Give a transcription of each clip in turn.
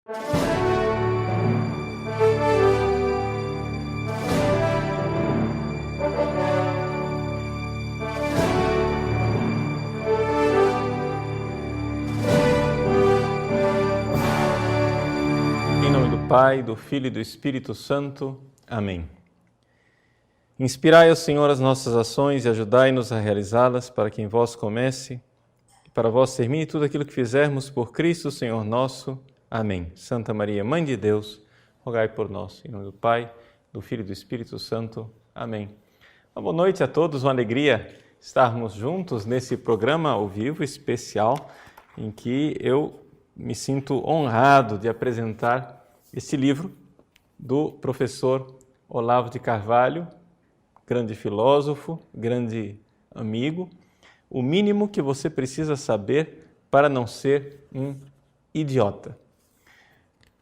Em nome do Pai, do Filho e do Espírito Santo. Amém. Inspirai, ó Senhor, as nossas ações e ajudai-nos a realizá-las, para que em vós comece e para vós termine tudo aquilo que fizermos por Cristo, Senhor nosso. Amém. Santa Maria, Mãe de Deus, rogai por nós. Em nome do Pai, do Filho e do Espírito Santo. Amém. Uma boa noite a todos, uma alegria estarmos juntos nesse programa ao vivo especial, em que eu me sinto honrado de apresentar este livro do professor Olavo de Carvalho, grande filósofo, grande amigo, O Mínimo que Você Precisa Saber para Não Ser um Idiota.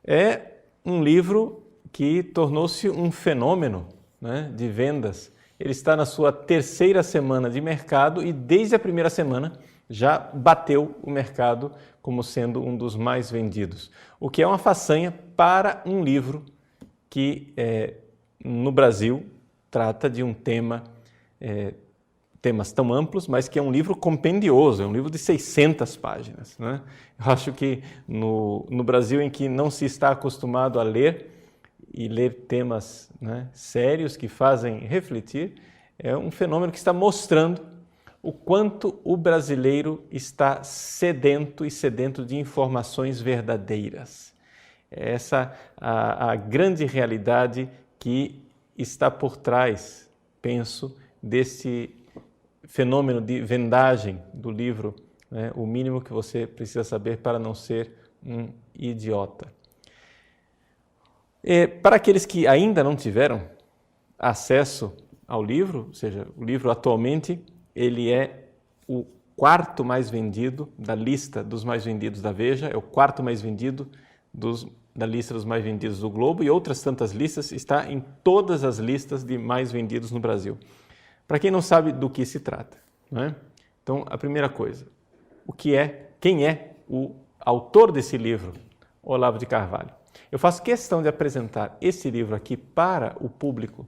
É um livro que tornou-se um fenômeno, né, de vendas. Ele está na sua terceira semana de mercado e desde a primeira semana já bateu o mercado como sendo um dos mais vendidos, o que é uma façanha para um livro que no Brasil trata de um temas tão amplos, mas que é um livro compendioso, é um livro de 600 páginas. Né? Eu acho que no Brasil, em que não se está acostumado a ler e ler temas, né, sérios que fazem refletir, é um fenômeno que está mostrando o quanto o brasileiro está sedento de informações verdadeiras. Essa a grande realidade que está por trás, penso, desse fenômeno de vendagem do livro, né, O Mínimo que Você Precisa Saber para Não Ser um Idiota. Para aqueles que ainda não tiveram acesso ao livro, ou seja, o livro atualmente ele é o quarto mais vendido da lista dos mais vendidos da Veja, é o quarto mais vendido da lista dos mais vendidos do Globo e outras tantas listas, está em todas as listas de mais vendidos no Brasil. Para quem não sabe do que se trata, né? Então, a primeira coisa, quem é o autor desse livro, Olavo de Carvalho? Eu faço questão de apresentar esse livro aqui para o público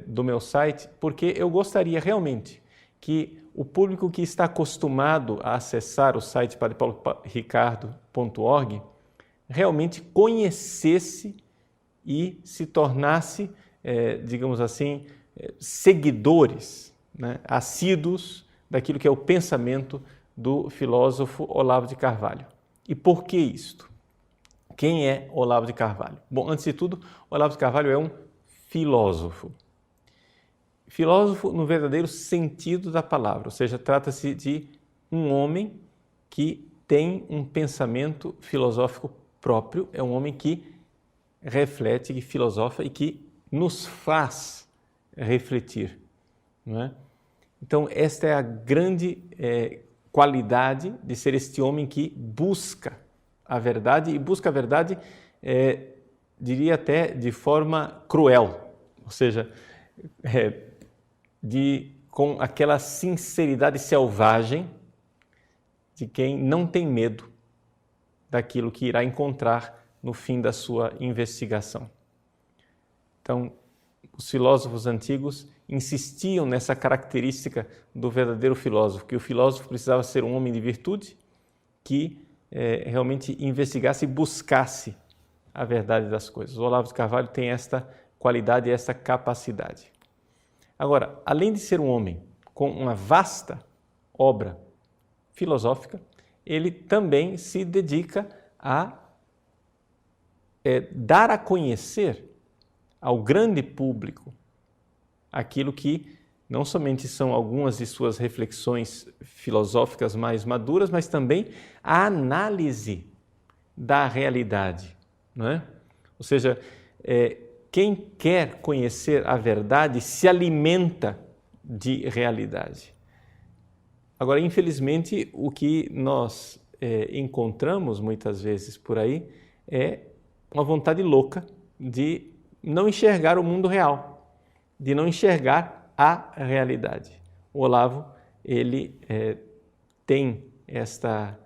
do meu site, porque eu gostaria realmente que o público que está acostumado a acessar o site padrepauloricardo.org realmente conhecesse e se tornasse, digamos assim, seguidores, né, assíduos daquilo que é o pensamento do filósofo Olavo de Carvalho. E por que isto? Quem é Olavo de Carvalho? Bom, antes de tudo, Olavo de Carvalho é um filósofo. Filósofo no verdadeiro sentido da palavra, ou seja, trata-se de um homem que tem um pensamento filosófico próprio, é um homem que reflete, que filosofa e que nos faz refletir. Não é? Então, esta é a grande qualidade de ser este homem que busca a verdade, e busca a verdade, diria até de forma cruel, ou seja, com aquela sinceridade selvagem de quem não tem medo daquilo que irá encontrar no fim da sua investigação. Então, os filósofos antigos insistiam nessa característica do verdadeiro filósofo, que o filósofo precisava ser um homem de virtude que realmente investigasse e buscasse a verdade das coisas. O Olavo de Carvalho tem esta qualidade e esta capacidade. Agora, além de ser um homem com uma vasta obra filosófica, ele também se dedica a dar a conhecer ao grande público aquilo que não somente são algumas de suas reflexões filosóficas mais maduras, mas também a análise da realidade, não é? Ou seja, quem quer conhecer a verdade se alimenta de realidade. Agora, infelizmente, o que nós encontramos muitas vezes por aí é uma vontade louca de não enxergar o mundo real, de não enxergar a realidade. O Olavo, ele tem esta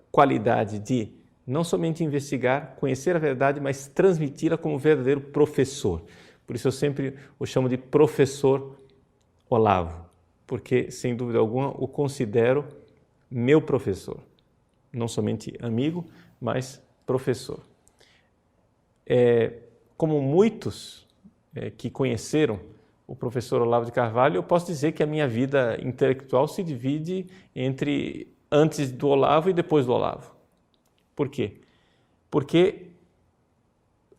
qualidade de não somente investigar, conhecer a verdade, mas transmiti-la como verdadeiro professor. Por isso eu sempre o chamo de professor Olavo, porque, sem dúvida alguma, o considero meu professor. Não somente amigo, mas professor. Como muitos que conheceram o professor Olavo de Carvalho, eu posso dizer que a minha vida intelectual se divide entre antes do Olavo e depois do Olavo. Por quê? Porque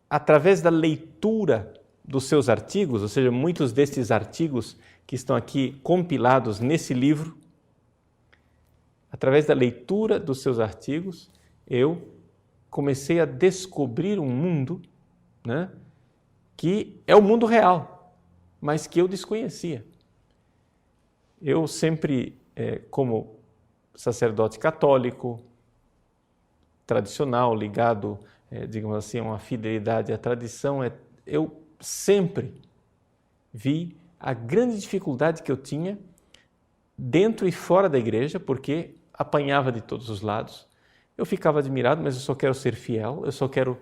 através da leitura dos seus artigos, ou seja, muitos destes artigos que estão aqui compilados nesse livro, através da leitura dos seus artigos, eu comecei a descobrir um mundo, né, que é o mundo real, mas que eu desconhecia. Eu sempre, como sacerdote católico, tradicional, ligado, digamos assim, a uma fidelidade à tradição, eu sempre vi a grande dificuldade que eu tinha dentro e fora da igreja, porque apanhava de todos os lados. Eu ficava admirado, mas eu só quero ser fiel, eu só quero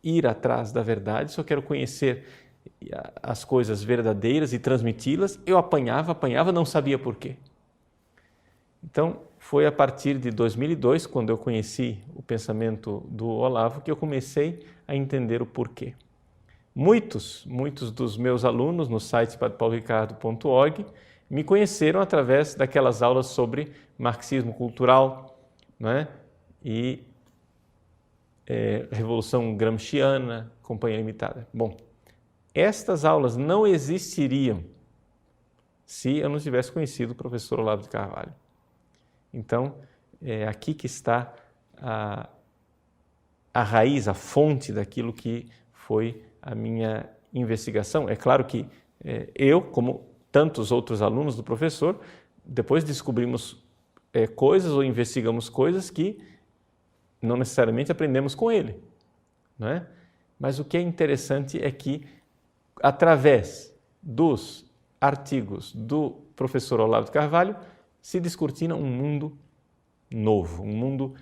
ir atrás da verdade, só quero conhecer as coisas verdadeiras e transmiti-las. Eu apanhava, não sabia por quê. Então, foi a partir de 2002, quando eu conheci o pensamento do Olavo, que eu comecei a entender o porquê. Muitos dos meus alunos no site padrepauloricardo.org me conheceram através daquelas aulas sobre marxismo cultural, né? E Revolução Gramsciana, Companhia Limitada. Bom, estas aulas não existiriam se eu não tivesse conhecido o professor Olavo de Carvalho. Então, é aqui que está a raiz, a fonte daquilo que foi a minha investigação. É claro que eu, como tantos outros alunos do professor, depois descobrimos coisas ou investigamos coisas que não necessariamente aprendemos com ele, não é? Mas o que é interessante é que, através dos artigos do professor Olavo de Carvalho, se descortina um mundo novo, um mundo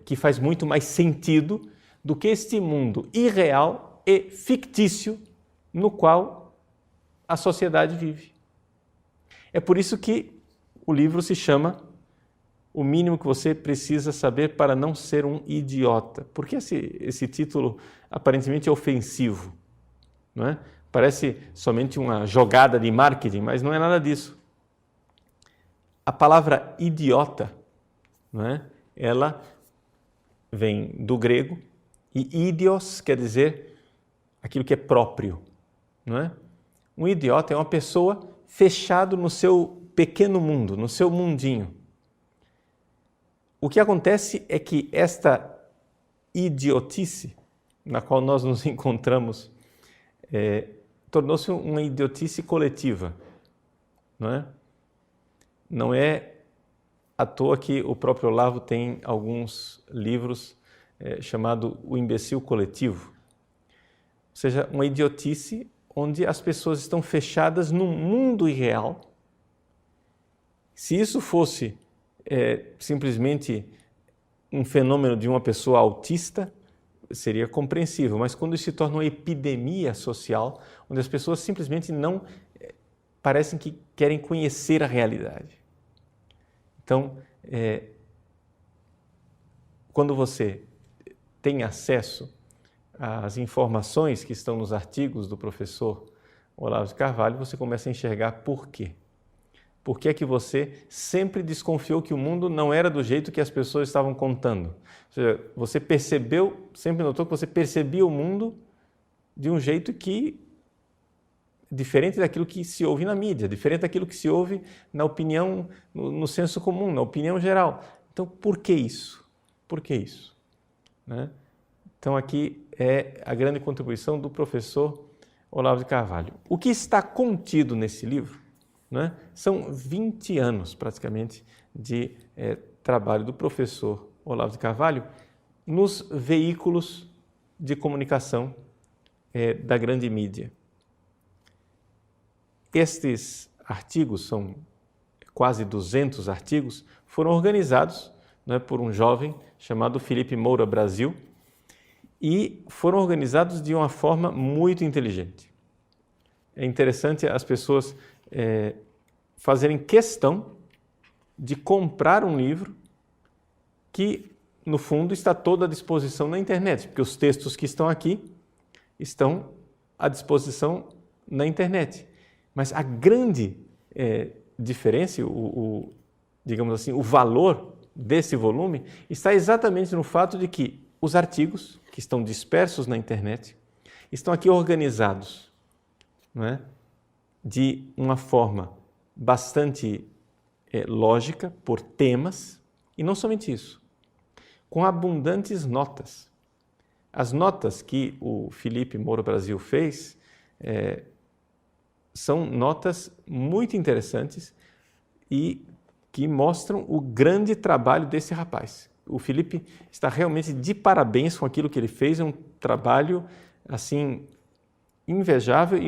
que faz muito mais sentido do que este mundo irreal e fictício no qual a sociedade vive. É por isso que o livro se chama O Mínimo que Você Precisa Saber para Não Ser um Idiota. Por que esse título aparentemente é ofensivo? Não é? Parece somente uma jogada de marketing, mas não é nada disso. A palavra idiota, não é? Ela vem do grego e idios quer dizer aquilo que é próprio, não é? Um idiota é uma pessoa fechado no seu pequeno mundo, no seu mundinho. O que acontece é que esta idiotice na qual nós nos encontramos tornou-se uma idiotice coletiva, não é? Não é à toa que o próprio Olavo tem alguns livros chamado O Imbecil Coletivo, ou seja, uma idiotice onde as pessoas estão fechadas num mundo irreal. Se isso fosse simplesmente um fenômeno de uma pessoa autista, seria compreensível, mas quando isso se torna uma epidemia social, onde as pessoas simplesmente não parecem que querem conhecer a realidade. Então, quando você tem acesso às informações que estão nos artigos do professor Olavo de Carvalho, você começa a enxergar por quê. Por que é que você sempre desconfiou que o mundo não era do jeito que as pessoas estavam contando? Ou seja, você percebeu, sempre notou que você percebia o mundo de um jeito que diferente daquilo que se ouve na mídia, diferente daquilo que se ouve na opinião, no senso comum, na opinião geral. Então, por que isso? Por que isso? Né? Então, aqui é a grande contribuição do professor Olavo de Carvalho. O que está contido nesse livro, né, são 20 anos, praticamente, de trabalho do professor Olavo de Carvalho nos veículos de comunicação da grande mídia. Estes artigos, são quase 200 artigos, foram organizados né, por um jovem chamado Felipe Moura Brasil, e foram organizados de uma forma muito inteligente. É interessante as pessoas fazerem questão de comprar um livro que, no fundo, está todo à disposição na internet, porque os textos que estão aqui estão à disposição na internet. Mas a grande diferença, digamos assim, o valor desse volume está exatamente no fato de que os artigos que estão dispersos na internet estão aqui organizados, não é? De uma forma bastante lógica, por temas, e não somente isso, com abundantes notas. As notas que o Felipe Moura Brasil fez são notas muito interessantes e que mostram o grande trabalho desse rapaz. O Felipe está realmente de parabéns com aquilo que ele fez, é um trabalho assim invejável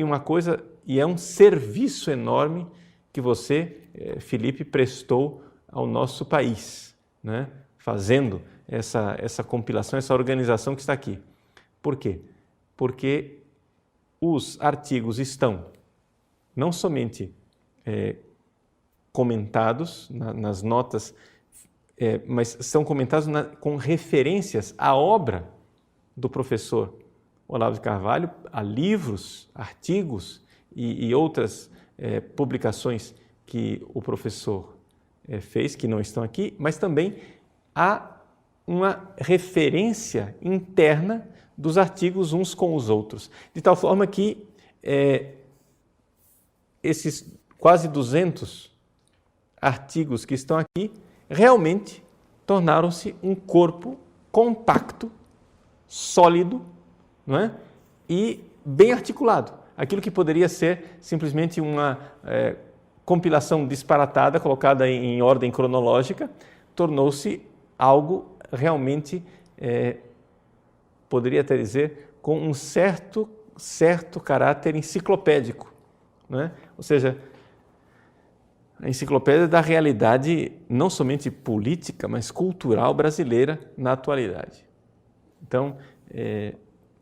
e é um serviço enorme que você, Felipe, prestou ao nosso país, né? Fazendo essa compilação, essa organização que está aqui. Por quê? Porque os artigos estão não somente comentados nas notas, mas são comentados com referências à obra do professor Olavo de Carvalho, a livros, artigos e outras publicações que o professor fez, que não estão aqui, mas também há uma referência interna dos artigos uns com os outros, de tal forma que esses quase 200 artigos que estão aqui realmente tornaram-se um corpo compacto, sólido, não é? E bem articulado. Aquilo que poderia ser simplesmente uma compilação disparatada, colocada em ordem cronológica, tornou-se algo realmente, poderia até dizer, com um certo caráter enciclopédico, não é? Ou seja, a enciclopédia da realidade não somente política, mas cultural brasileira na atualidade. Então,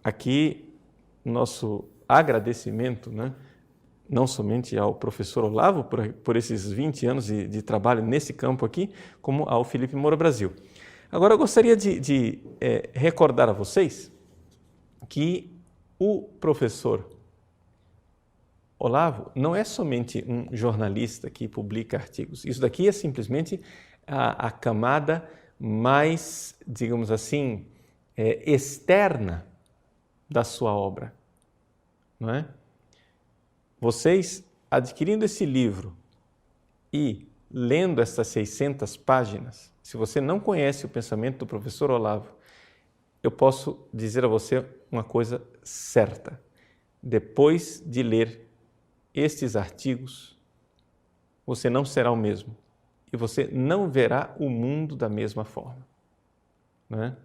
aqui nosso agradecimento, né, não somente ao professor Olavo por esses 20 anos de trabalho nesse campo aqui, como ao Felipe Moura Brasil. Agora, eu gostaria de recordar a vocês que o professor Olavo não é somente um jornalista que publica artigos. Isso daqui é simplesmente a camada mais, digamos assim, externa da sua obra, não é? Vocês, adquirindo esse livro e lendo essas 600 páginas, se você não conhece o pensamento do professor Olavo, eu posso dizer a você uma coisa certa. Depois de ler estes artigos, você não será o mesmo e você não verá o mundo da mesma forma, não é?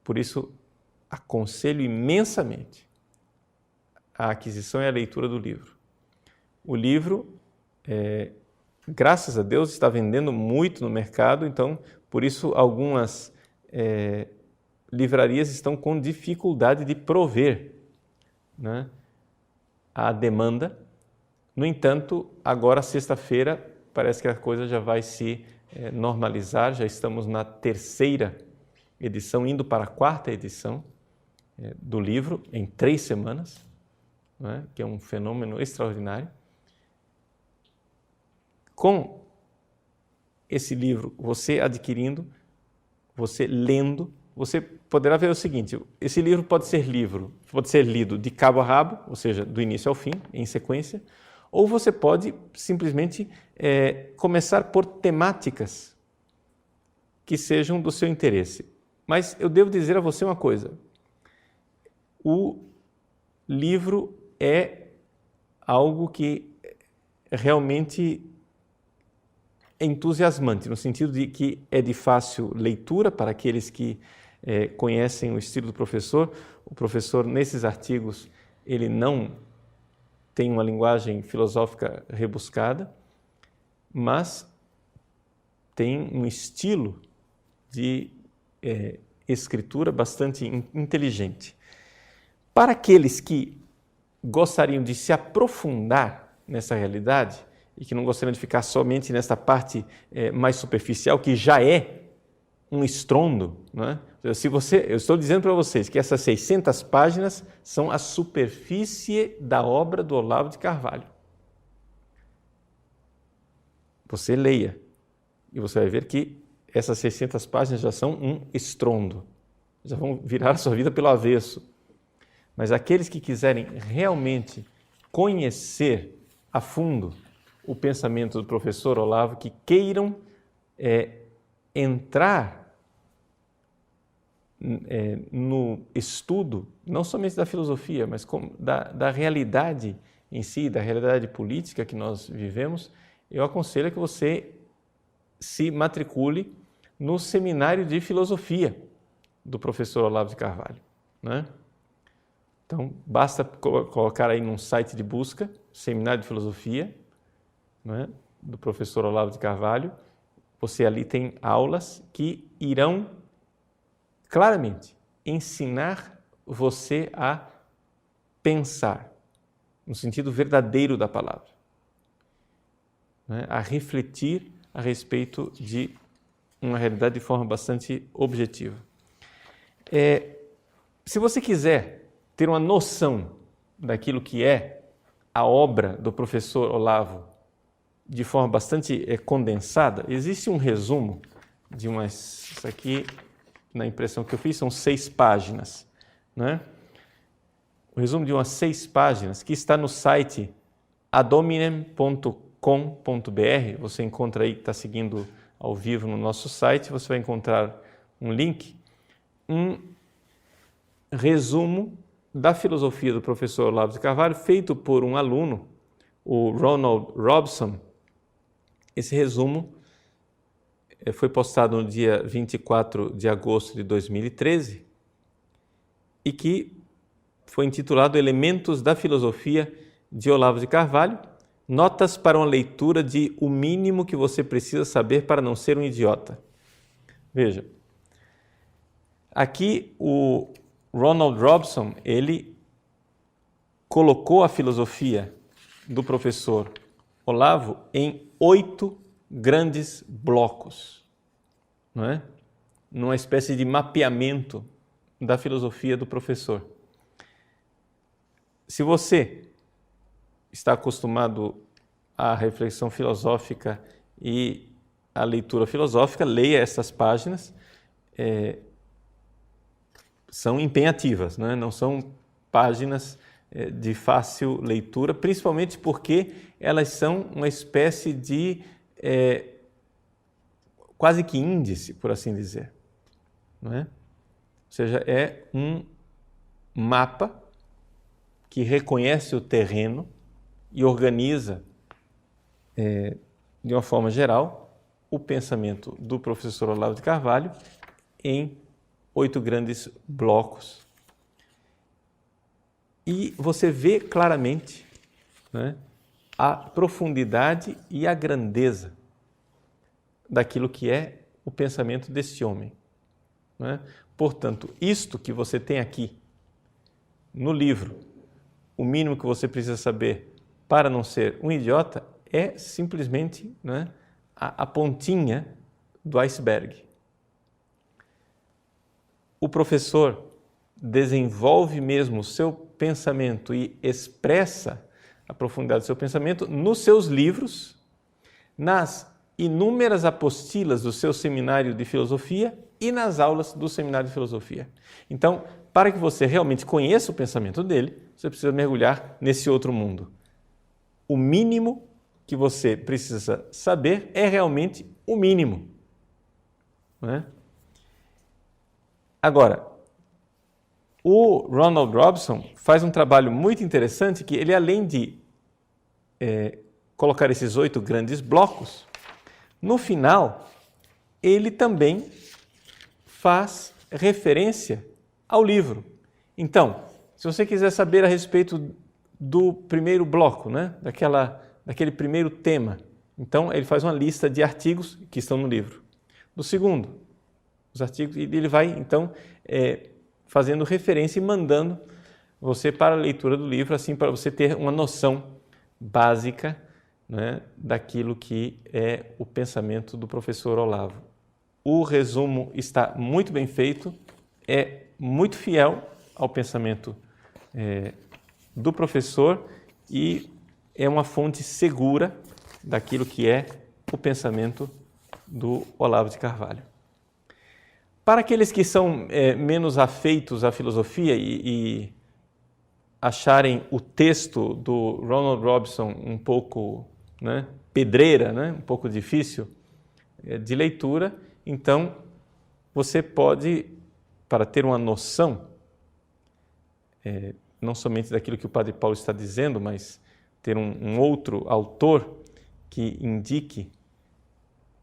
Por isso, aconselho imensamente a aquisição e a leitura do livro. O livro, graças a Deus, está vendendo muito no mercado, então, por isso, algumas livrarias estão com dificuldade de prover, né, a demanda. No entanto, agora, sexta-feira, parece que a coisa já vai se normalizar, já estamos na 3ª edição, indo para a 4ª edição do livro, em 3 semanas, né, que é um fenômeno extraordinário. Com esse livro, você adquirindo, você lendo, você poderá ver o seguinte: esse livro pode ser lido de cabo a rabo, ou seja, do início ao fim, em sequência, ou você pode simplesmente começar por temáticas que sejam do seu interesse. Mas eu devo dizer a você uma coisa: o livro é algo que realmente é entusiasmante, no sentido de que é de fácil leitura para aqueles que conhecem o estilo do professor. O professor, nesses artigos, ele não tem uma linguagem filosófica rebuscada, mas tem um estilo de escritura bastante inteligente. Para aqueles que gostariam de se aprofundar nessa realidade e que não gostariam de ficar somente nessa parte mais superficial, que já é um estrondo, não é? Eu estou dizendo para vocês que essas 600 páginas são a superfície da obra do Olavo de Carvalho. Você leia e você vai ver que essas 600 páginas já são um estrondo, já vão virar a sua vida pelo avesso. Mas aqueles que quiserem realmente conhecer a fundo o pensamento do professor Olavo, que queiram entrar no estudo, não somente da filosofia, mas da realidade em si, da realidade política que nós vivemos, eu aconselho que você se matricule no seminário de filosofia do professor Olavo de Carvalho, né? Então, basta colocar aí num site de busca, Seminário de Filosofia, né, do professor Olavo de Carvalho. Você ali tem aulas que irão claramente ensinar você a pensar, no sentido verdadeiro da palavra, né, a refletir a respeito de uma realidade de forma bastante objetiva. Se você quiser ter uma noção daquilo que é a obra do professor Olavo de forma bastante condensada, existe um resumo de isso aqui, na impressão que eu fiz, são 6 páginas, né? O resumo de umas 6 páginas que está no site adominem.com.br, você encontra aí, que está seguindo ao vivo no nosso site, você vai encontrar um link, um resumo da filosofia do professor Olavo de Carvalho, feito por um aluno, o Ronald Robson. Esse resumo foi postado no dia 24 de agosto de 2013 e que foi intitulado Elementos da Filosofia de Olavo de Carvalho, notas para uma leitura de O Mínimo que Você Precisa Saber para Não Ser um Idiota. Veja, aqui o Ronald Robson, ele colocou a filosofia do professor Olavo em 8 grandes blocos, não é? Numa espécie de mapeamento da filosofia do professor. Se você está acostumado à reflexão filosófica e à leitura filosófica, leia essas páginas. São empenhativas, né? Não são páginas de fácil leitura, principalmente porque elas são uma espécie de quase que índice, por assim dizer, não é? Ou seja, é um mapa que reconhece o terreno e organiza, de uma forma geral, o pensamento do professor Olavo de Carvalho em 8 grandes blocos. E você vê claramente, né, a profundidade e a grandeza daquilo que é o pensamento deste homem, né? Portanto, isto que você tem aqui no livro, O Mínimo que Você Precisa Saber para Não Ser um Idiota, é simplesmente, né, a pontinha do iceberg. O professor desenvolve mesmo o seu pensamento e expressa a profundidade do seu pensamento nos seus livros, nas inúmeras apostilas do seu seminário de filosofia e nas aulas do seminário de filosofia. Então, para que você realmente conheça o pensamento dele, você precisa mergulhar nesse outro mundo. O mínimo que você precisa saber é realmente o mínimo, não é? Agora, o Ronald Robson faz um trabalho muito interessante que ele, além de colocar esses 8 grandes blocos, no final, ele também faz referência ao livro. Então, se você quiser saber a respeito do primeiro bloco, né, daquele primeiro tema Então, ele faz uma lista de artigos que estão no livro. Do segundo, os artigos, e ele vai, então, fazendo referência e mandando você para a leitura do livro, assim, para você ter uma noção básica, né, daquilo que é o pensamento do professor Olavo. O resumo está muito bem feito, é muito fiel ao pensamento do professor e é uma fonte segura daquilo que é o pensamento do Olavo de Carvalho. Para aqueles que são menos afeitos à filosofia e acharem o texto do Ronald Robson um pouco, né, pedreira, né, um pouco difícil de leitura, então você pode, para ter uma noção, não somente daquilo que o Padre Paulo está dizendo, mas ter um outro autor que indique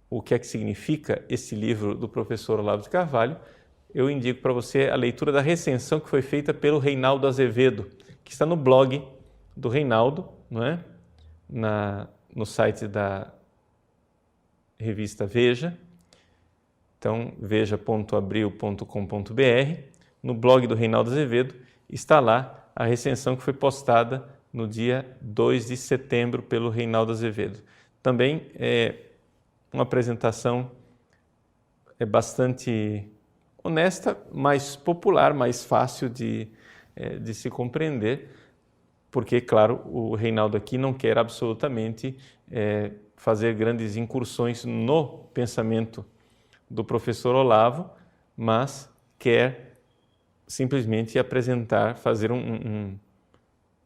o que é que significa esse livro do professor Olavo de Carvalho, eu indico para você a leitura da recensão que foi feita pelo Reinaldo Azevedo, que está no blog do Reinaldo, não é? No site da revista Veja, então veja.abril.com.br, no blog do Reinaldo Azevedo, está lá a recensão que foi postada no dia 2 de setembro pelo Reinaldo Azevedo. Também é uma apresentação bastante honesta, mais popular, mais fácil de se compreender, porque, claro, o Reinaldo aqui não quer absolutamente fazer grandes incursões no pensamento do professor Olavo, mas quer simplesmente fazer uma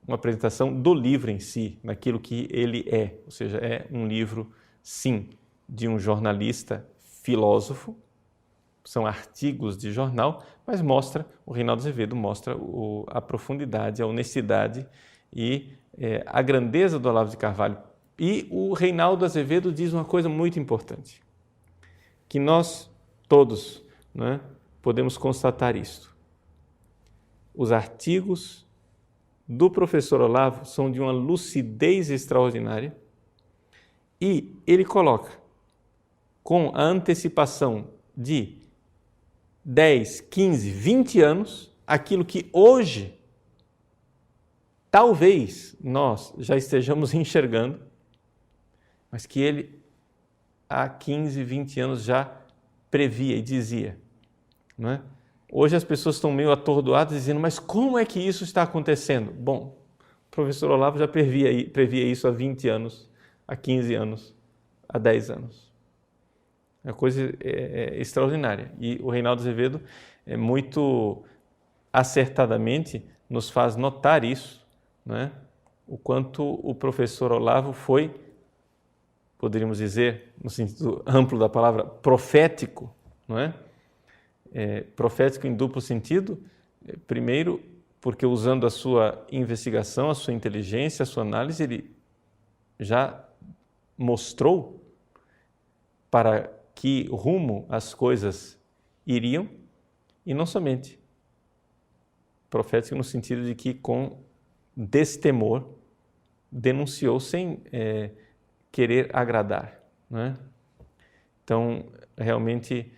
apresentação do livro em si, naquilo que ele é, ou seja, é um livro, sim, de um jornalista filósofo, são artigos de jornal, mas o Reinaldo Azevedo mostra a profundidade, a honestidade e a grandeza do Olavo de Carvalho. E o Reinaldo Azevedo diz uma coisa muito importante, que nós todos, né, podemos constatar isto. Os artigos do professor Olavo são de uma lucidez extraordinária e ele coloca com a antecipação de 10, 15, 20 anos aquilo que hoje talvez nós já estejamos enxergando, mas que ele há 15, 20 anos já previa e dizia, não é? Hoje as pessoas estão meio atordoadas dizendo, mas como é que isso está acontecendo? Bom, o professor Olavo já previa isso há 20 anos, há 15 anos, há 10 anos. É uma coisa extraordinária. E o Reinaldo Azevedo muito acertadamente nos faz notar isso, não é? O quanto o professor Olavo foi, poderíamos dizer, no sentido amplo da palavra, profético, não é? Profético em duplo sentido, primeiro, porque usando a sua investigação, a sua inteligência, a sua análise, ele já mostrou para que rumo as coisas iriam, e não somente profético no sentido de que com destemor denunciou sem querer agradar, não é? Então, realmente,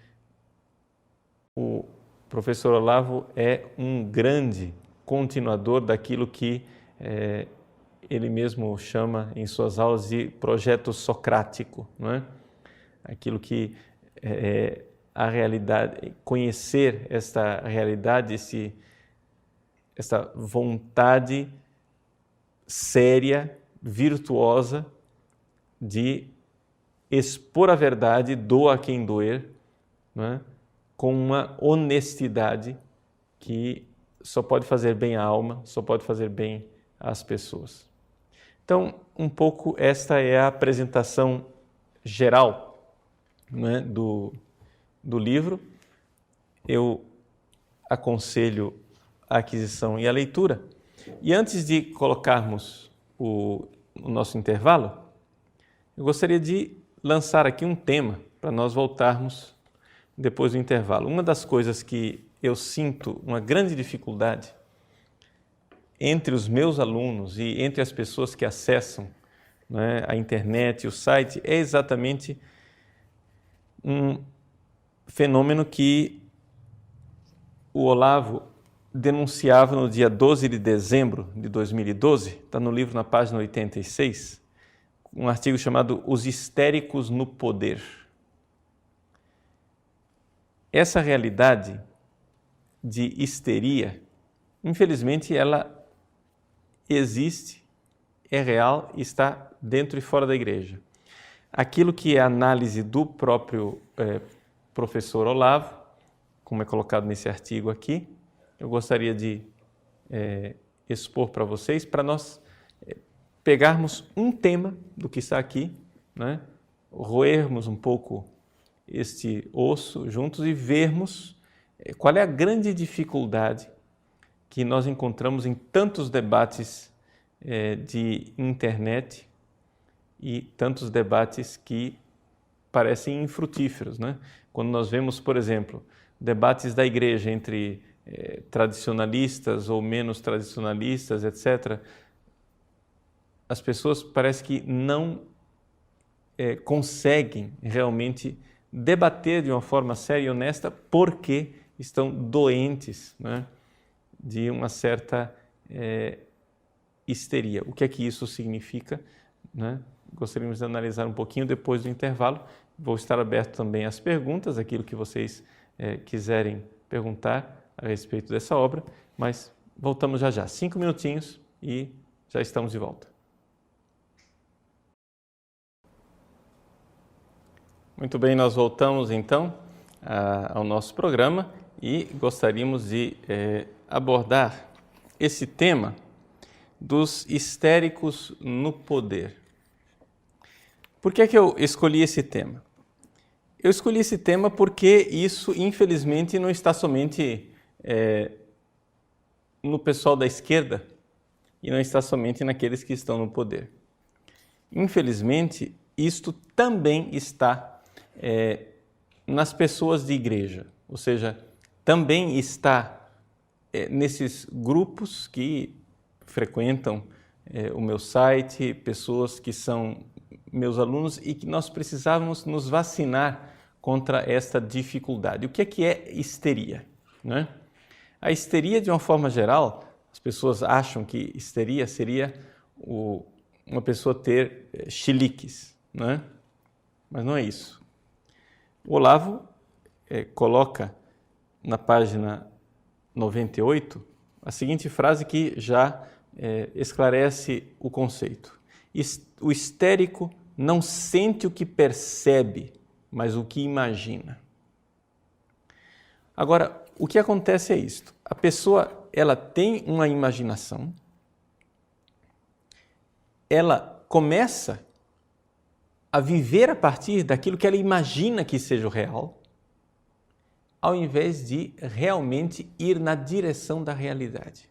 o professor Olavo é um grande continuador daquilo que ele mesmo chama em suas aulas de projeto socrático, não é? Aquilo que é a realidade, conhecer esta realidade, essa vontade séria, virtuosa de expor a verdade, doa a quem doer, não é? Com uma honestidade que só pode fazer bem à alma, só pode fazer bem às pessoas. Então, um pouco esta é a apresentação geral, não é, do livro. Eu aconselho a aquisição e a leitura. E antes de colocarmos o nosso intervalo, eu gostaria de lançar aqui um tema para nós voltarmos depois do intervalo. Uma das coisas que eu sinto uma grande dificuldade entre os meus alunos e entre as pessoas que acessam, né, a internet, o site, é exatamente um fenômeno que o Olavo denunciava no dia 12 de dezembro de 2012, está no livro na página 86, um artigo chamado Os Histéricos no Poder. Essa realidade de histeria, infelizmente, ela existe, é real e está dentro e fora da igreja. Aquilo que é a análise do próprio professor Olavo, como é colocado nesse artigo aqui, eu gostaria de expor para vocês, para nós pegarmos um tema do que está aqui, né? Roermos um pouco este osso juntos e vermos qual é a grande dificuldade que nós encontramos em tantos debates de internet e tantos debates que parecem infrutíferos, né? Quando nós vemos, por exemplo, debates da igreja entre tradicionalistas ou menos tradicionalistas, etc., as pessoas parece que não conseguem realmente debater de uma forma séria e honesta porque estão doentes, né, de uma certa histeria. O que é que isso significa, né? Gostaríamos de analisar um pouquinho depois do intervalo. Vou estar aberto também às perguntas, aquilo que vocês quiserem perguntar a respeito dessa obra, mas voltamos já já. 5 minutinhos e já estamos de volta. Muito bem, nós voltamos então ao nosso programa e gostaríamos de abordar esse tema dos histéricos no poder. Por que é que eu escolhi esse tema? Eu escolhi esse tema porque isso, infelizmente, não está somente no pessoal da esquerda e não está somente naqueles que estão no poder. Infelizmente, isto também está nas pessoas de igreja, ou seja, também está nesses grupos que frequentam o meu site, pessoas que são meus alunos e que nós precisávamos nos vacinar contra esta dificuldade. O que é histeria, né? A histeria, de uma forma geral, as pessoas acham que histeria seria uma pessoa ter chiliques, né? Mas não é isso. O Olavo coloca na página 98 a seguinte frase que já esclarece o conceito. O histérico não sente o que percebe, mas o que imagina. Agora, o que acontece é isto. A pessoa, ela tem uma imaginação, ela começa a viver a partir daquilo que ela imagina que seja o real, ao invés de realmente ir na direção da realidade.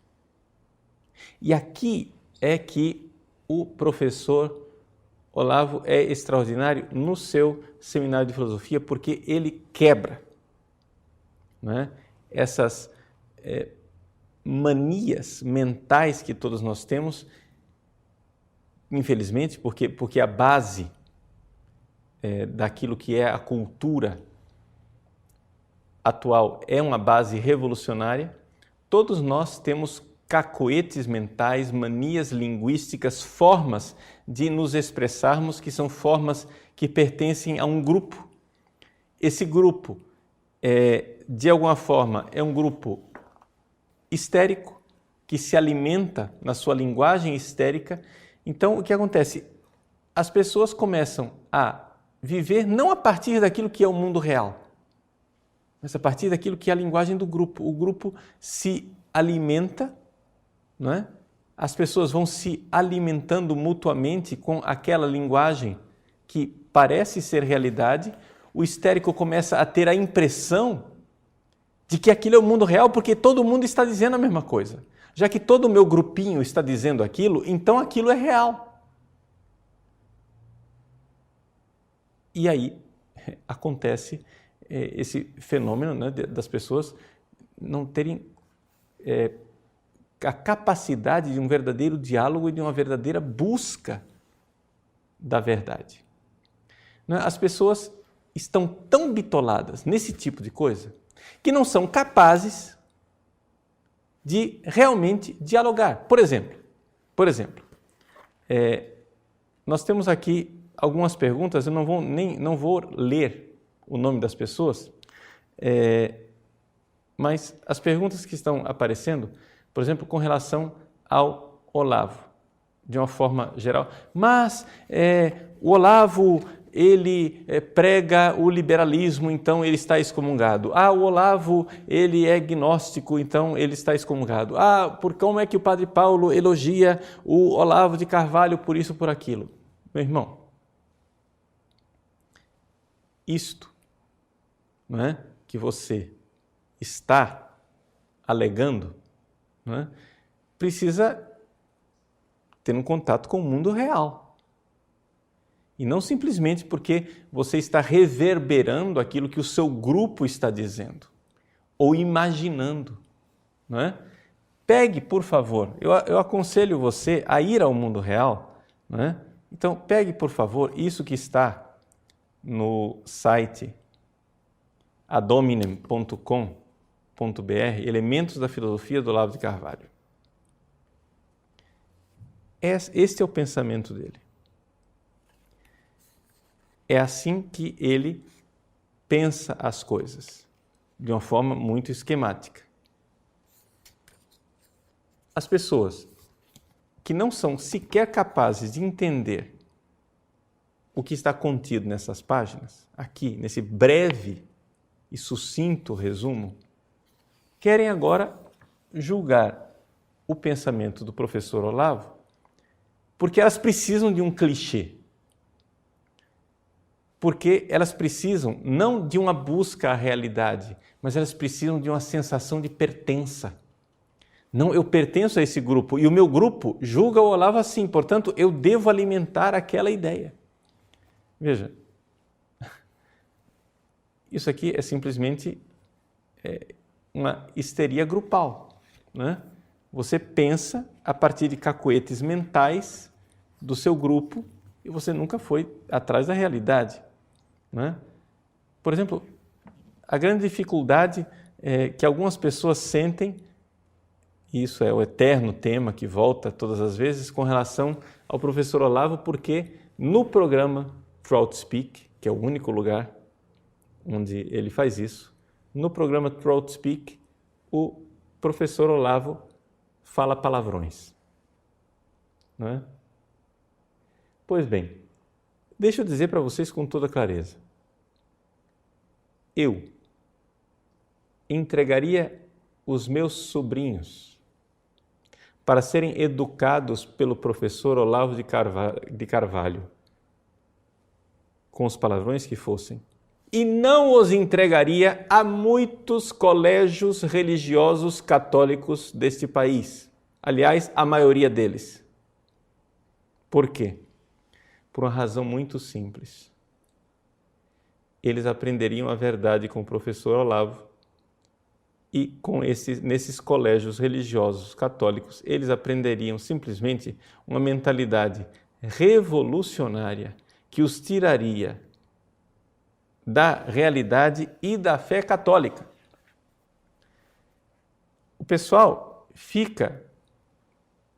E aqui é que o professor Olavo é extraordinário no seu seminário de filosofia, porque ele quebra, né, essas manias mentais que todos nós temos, infelizmente, porque a base daquilo que é a cultura atual é uma base revolucionária. Todos nós temos cacoetes mentais, manias linguísticas, formas de nos expressarmos que são formas que pertencem a um grupo. Esse grupo, de alguma forma, é um grupo histérico, que se alimenta na sua linguagem histérica. Então, o que acontece? As pessoas começam a viver não a partir daquilo que é o mundo real, mas a partir daquilo que é a linguagem do grupo. O grupo se alimenta, não é? As pessoas vão se alimentando mutuamente com aquela linguagem que parece ser realidade. O histérico começa a ter a impressão de que aquilo é o mundo real, porque todo mundo está dizendo a mesma coisa. Já que todo o meu grupinho está dizendo aquilo, então aquilo é real. E aí acontece esse fenômeno, né, das pessoas não terem a capacidade de um verdadeiro diálogo e de uma verdadeira busca da verdade. As pessoas estão tão bitoladas nesse tipo de coisa que não são capazes de realmente dialogar. Por exemplo, nós temos aqui algumas perguntas, eu não vou ler o nome das pessoas, mas as perguntas que estão aparecendo, por exemplo, com relação ao Olavo, de uma forma geral. Mas o Olavo, ele prega o liberalismo, então ele está excomungado. O Olavo, ele é gnóstico, então ele está excomungado. Como é que o Padre Paulo elogia o Olavo de Carvalho por isso, por aquilo? Meu irmão, isto, não é, que você está alegando, não é, precisa ter um contato com o mundo real. E não simplesmente porque você está reverberando aquilo que o seu grupo está dizendo ou imaginando, não é? Pegue, por favor, eu aconselho você a ir ao mundo real, não é? Então, pegue, por favor, isso que está no site adominem.com.br, Elementos da Filosofia do Olavo de Carvalho. Este é o pensamento dele. É assim que ele pensa as coisas, de uma forma muito esquemática. As pessoas que não são sequer capazes de entender o que está contido nessas páginas, aqui, nesse breve e sucinto resumo, querem agora julgar o pensamento do professor Olavo porque elas precisam de um clichê. Porque elas precisam não de uma busca à realidade, mas elas precisam de uma sensação de pertença. Não, eu pertenço a esse grupo e o meu grupo julga o Olavo assim, portanto, eu devo alimentar aquela ideia. Veja, isso aqui é simplesmente uma histeria grupal, né? Você pensa a partir de cacoetes mentais do seu grupo e você nunca foi atrás da realidade, né? Por exemplo, a grande dificuldade que algumas pessoas sentem, e isso é o eterno tema que volta todas as vezes, com relação ao professor Olavo, porque no programa Throat Speak, que é o único lugar onde ele faz isso, no programa Throat Speak, o professor Olavo fala palavrões. Não é? Pois bem, deixa eu dizer para vocês com toda clareza. Eu entregaria os meus sobrinhos para serem educados pelo professor Olavo de Carvalho com os palavrões que fossem, e não os entregaria a muitos colégios religiosos católicos deste país. Aliás, a maioria deles. Por quê? Por uma razão muito simples. Eles aprenderiam a verdade com o professor Olavo e nesses colégios religiosos católicos, eles aprenderiam simplesmente uma mentalidade revolucionária que os tiraria da realidade e da fé católica. O pessoal fica,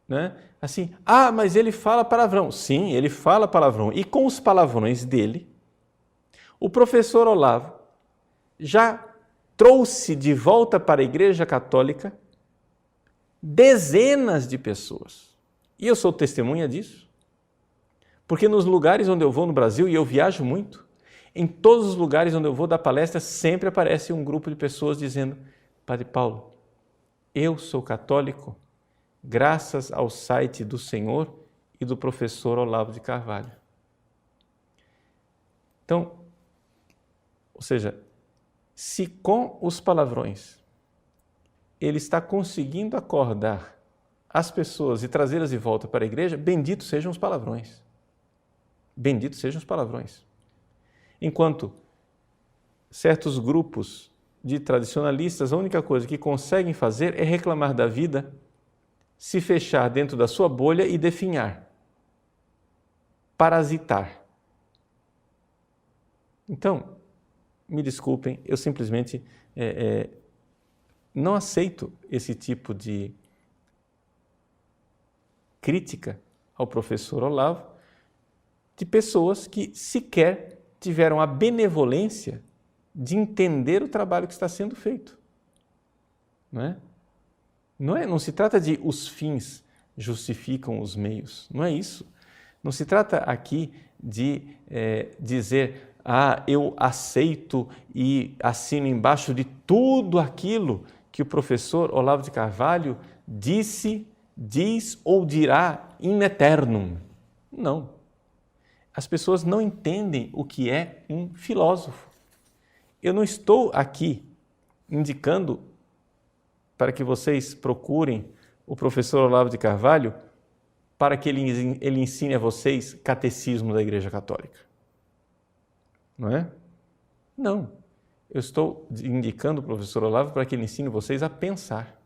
né, assim, mas ele fala palavrão. Sim, ele fala palavrão. E com os palavrões dele, o professor Olavo já trouxe de volta para a Igreja Católica dezenas de pessoas. E eu sou testemunha disso. Porque nos lugares onde eu vou no Brasil, e eu viajo muito, em todos os lugares onde eu vou dar palestra, sempre aparece um grupo de pessoas dizendo: Padre Paulo, eu sou católico graças ao site do Senhor e do professor Olavo de Carvalho. Então, ou seja, se com os palavrões ele está conseguindo acordar as pessoas e trazê-las de volta para a igreja, benditos sejam os palavrões. Benditos sejam os palavrões. Enquanto certos grupos de tradicionalistas, a única coisa que conseguem fazer é reclamar da vida, se fechar dentro da sua bolha e definhar. parasitar. Então, me desculpem, eu simplesmente não aceito esse tipo de crítica ao professor Olavo de pessoas que sequer tiveram a benevolência de entender o trabalho que está sendo feito. Não se trata de os fins justificam os meios, não é isso. Não se trata aqui de dizer, eu aceito e assino embaixo de tudo aquilo que o professor Olavo de Carvalho disse, diz ou dirá in eternum. Não. As pessoas não entendem o que é um filósofo. Eu não estou aqui indicando para que vocês procurem o professor Olavo de Carvalho para que ele ensine a vocês catecismo da Igreja Católica. Não é? Não. Eu estou indicando o professor Olavo para que ele ensine vocês a pensar.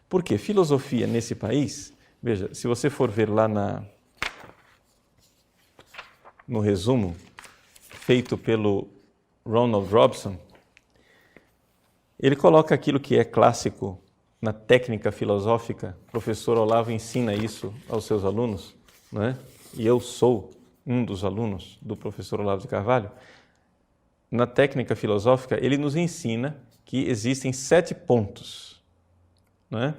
Porque filosofia nesse país, veja, se você for ver lá no resumo feito pelo Ronald Robson, ele coloca aquilo que é clássico na técnica filosófica. O professor Olavo ensina isso aos seus alunos, não é? E eu sou um dos alunos do professor Olavo de Carvalho. Na técnica filosófica, ele nos ensina que existem 7 pontos, não é?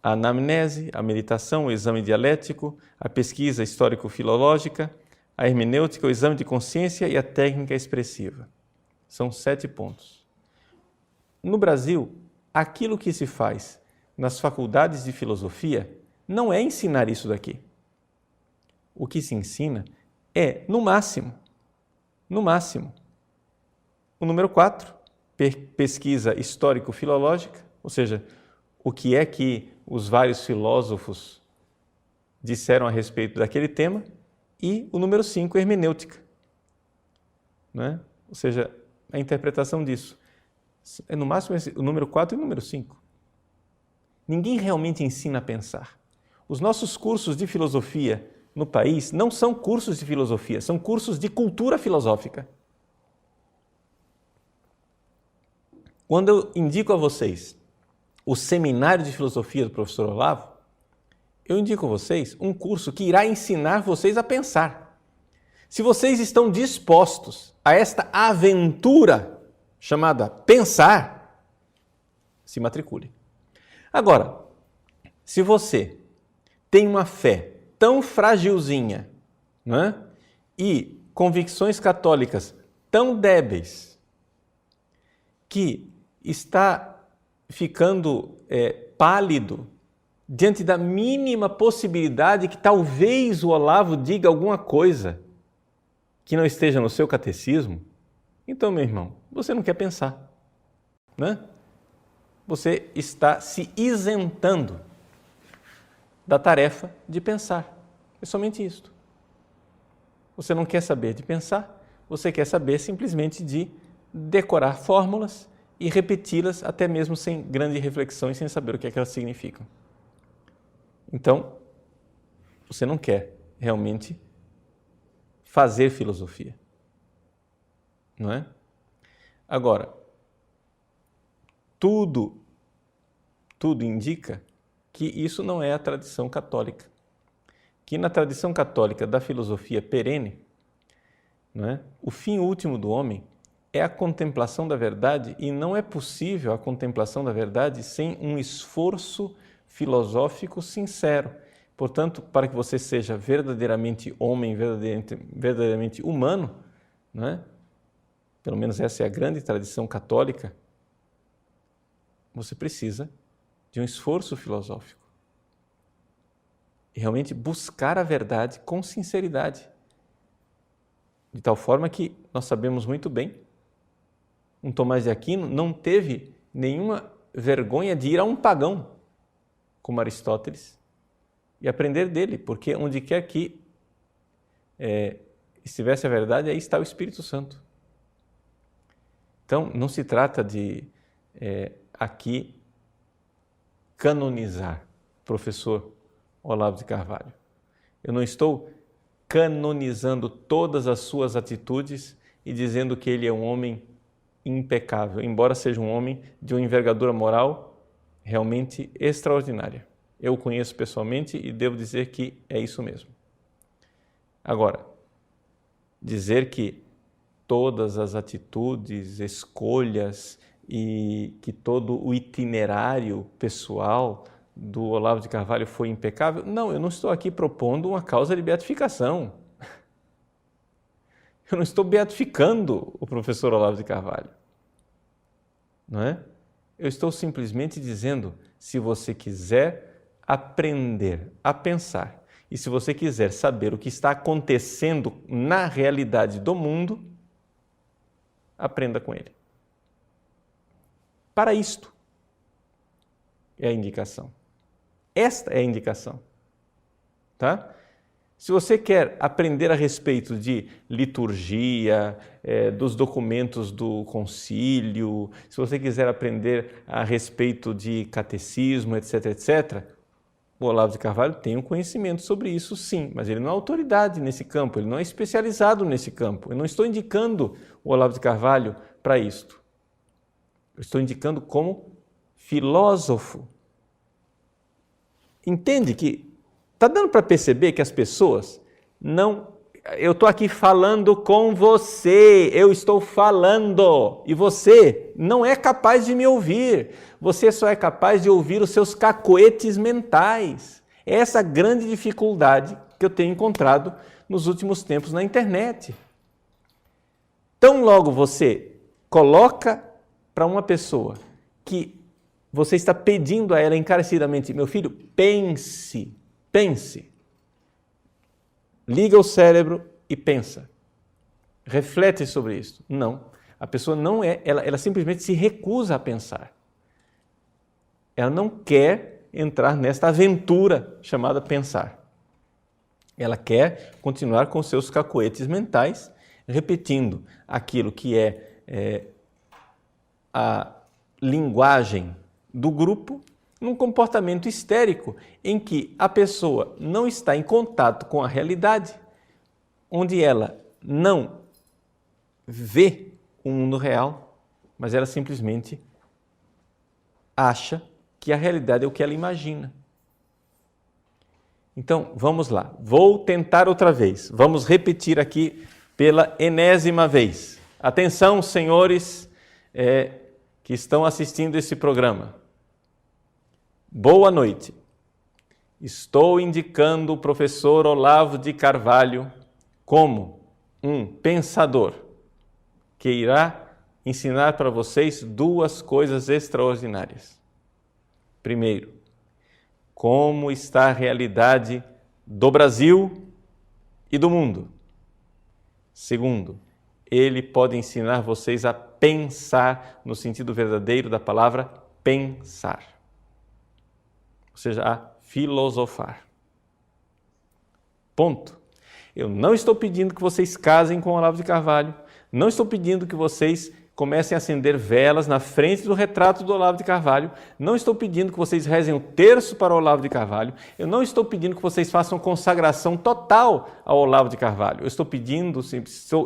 A anamnese, a meditação, o exame dialético, a pesquisa histórico-filológica, a hermenêutica, o exame de consciência e a técnica expressiva. São 7 pontos. No Brasil, aquilo que se faz nas faculdades de filosofia não é ensinar isso daqui. O que se ensina é, no máximo, o número 4, pesquisa histórico-filológica, ou seja, o que é que os vários filósofos disseram a respeito daquele tema, e o número 5, hermenêutica, não é? Ou seja, a interpretação disso. É no máximo o número 4 e o número 5. Ninguém realmente ensina a pensar. Os nossos cursos de filosofia no país não são cursos de filosofia, são cursos de cultura filosófica. Quando eu indico a vocês o seminário de filosofia do professor Olavo, eu indico a vocês um curso que irá ensinar vocês a pensar. Se vocês estão dispostos a esta aventura chamada pensar, se matricule. Agora, se você tem uma fé tão fragilzinha, não é? E convicções católicas tão débeis, que está ficando pálido diante da mínima possibilidade que talvez o Olavo diga alguma coisa que não esteja no seu catecismo, então, meu irmão, você não quer pensar, né? Você está se isentando da tarefa de pensar. É somente isto. Você não quer saber de pensar, você quer saber simplesmente de decorar fórmulas e repeti-las até mesmo sem grande reflexão e sem saber o que é que elas significam. Então, você não quer realmente fazer filosofia, não é? Agora, tudo indica que isso não é a tradição católica. Que na tradição católica da filosofia perene, não é? O fim último do homem é a contemplação da verdade, e não é possível a contemplação da verdade sem um esforço filosófico sincero. Portanto, para que você seja verdadeiramente homem, verdadeiramente humano, não é? Pelo menos essa é a grande tradição católica, você precisa de um esforço filosófico. E realmente buscar a verdade com sinceridade. De tal forma que nós sabemos muito bem, um Tomás de Aquino não teve nenhuma vergonha de ir a um pagão, como Aristóteles, e aprender dele, porque onde quer que estivesse a verdade, aí está o Espírito Santo. Então, não se trata de aqui canonizar o professor Olavo de Carvalho. Eu não estou canonizando todas as suas atitudes e dizendo que ele é um homem impecável, embora seja um homem de uma envergadura moral realmente extraordinária. Eu o conheço pessoalmente e devo dizer que é isso mesmo. Agora, dizer que todas as atitudes, escolhas e que todo o itinerário pessoal do Olavo de Carvalho foi impecável? Não, eu não estou aqui propondo uma causa de beatificação. Eu não estou beatificando o professor Olavo de Carvalho. Não é? Eu estou simplesmente dizendo, se você quiser aprender a pensar e se você quiser saber o que está acontecendo na realidade do mundo, aprenda com ele. Para isto é a indicação. Esta é a indicação. Tá? Se você quer aprender a respeito de liturgia, dos documentos do concílio, se você quiser aprender a respeito de catecismo, etc., etc., o Olavo de Carvalho tem um conhecimento sobre isso, sim, mas ele não é autoridade nesse campo, ele não é especializado nesse campo. Eu não estou indicando o Olavo de Carvalho para isto. Eu estou indicando como filósofo. Entende que está dando para perceber que as pessoas não... Eu estou aqui falando com você, eu estou falando, e você não é capaz de me ouvir. Você só é capaz de ouvir os seus cacoetes mentais. É essa grande dificuldade que eu tenho encontrado nos últimos tempos na internet. Tão logo você coloca para uma pessoa que você está pedindo a ela encarecidamente, meu filho, pense. Liga o cérebro e pensa. Reflete sobre isso. Não. A pessoa não é, ela simplesmente se recusa a pensar. Ela não quer entrar nesta aventura chamada pensar. Ela quer continuar com seus cacoetes mentais, repetindo aquilo que é a linguagem do grupo, num comportamento histérico em que a pessoa não está em contato com a realidade, onde ela não vê o mundo real, mas ela simplesmente acha que a realidade é o que ela imagina. Então, vamos lá. Vou tentar outra vez. Vamos repetir aqui pela enésima vez. Atenção, senhores que estão assistindo esse programa. Boa noite. Estou indicando o professor Olavo de Carvalho como um pensador que irá ensinar para vocês duas coisas extraordinárias. Primeiro, como está a realidade do Brasil e do mundo. Segundo, ele pode ensinar vocês a pensar no sentido verdadeiro da palavra pensar. Ou seja, a filosofar. Ponto. Eu não estou pedindo que vocês casem com o Olavo de Carvalho, não estou pedindo que vocês comecem a acender velas na frente do retrato do Olavo de Carvalho, não estou pedindo que vocês rezem o terço para o Olavo de Carvalho, eu não estou pedindo que vocês façam consagração total ao Olavo de Carvalho, eu estou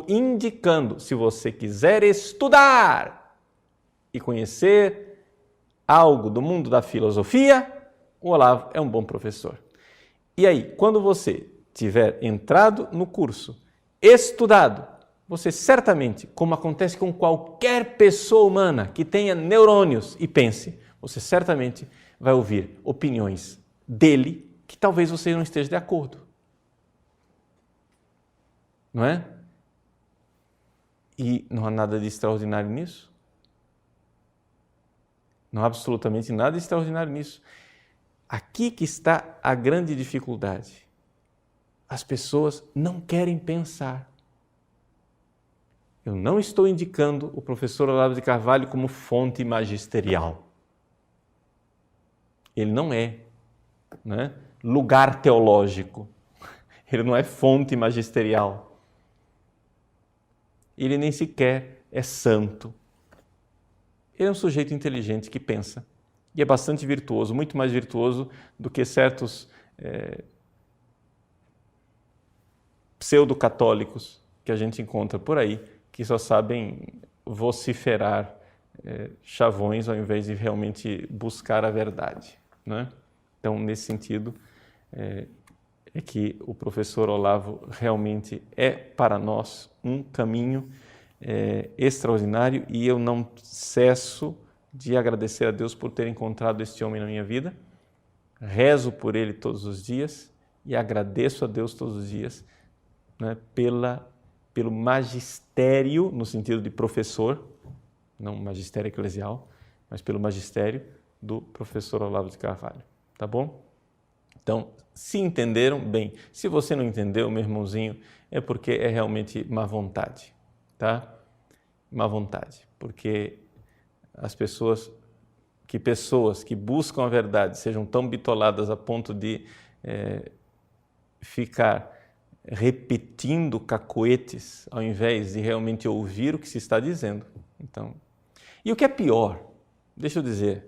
indicando, se você quiser estudar e conhecer algo do mundo da filosofia, o Olavo é um bom professor. E aí, quando você tiver entrado no curso, estudado, você certamente, como acontece com qualquer pessoa humana que tenha neurônios e pense, você certamente vai ouvir opiniões dele que talvez você não esteja de acordo. Não é? E não há nada de extraordinário nisso. Não há absolutamente nada de extraordinário nisso. Aqui que está a grande dificuldade. As pessoas não querem pensar. Eu não estou indicando o professor Olavo de Carvalho como fonte magisterial. Ele não é, né, lugar teológico. Ele não é fonte magisterial. Ele nem sequer é santo. Ele é um sujeito inteligente que pensa. E é bastante virtuoso, muito mais virtuoso do que certos pseudo-católicos que a gente encontra por aí, que só sabem vociferar chavões ao invés de realmente buscar a verdade, né? Então, nesse sentido, é que o professor Olavo realmente é para nós um caminho extraordinário, e eu não cesso de agradecer a Deus por ter encontrado este homem na minha vida. Rezo por ele todos os dias e agradeço a Deus todos os dias, né, pelo magistério, no sentido de professor, não magistério eclesial, mas pelo magistério do professor Olavo de Carvalho. Tá bom? Então, se entenderam, bem. Se você não entendeu, meu irmãozinho, é porque é realmente má vontade, tá? Má vontade, porque as pessoas que buscam a verdade sejam tão bitoladas a ponto de ficar repetindo cacoetes ao invés de realmente ouvir o que se está dizendo. Então, e o que é pior, deixa eu dizer,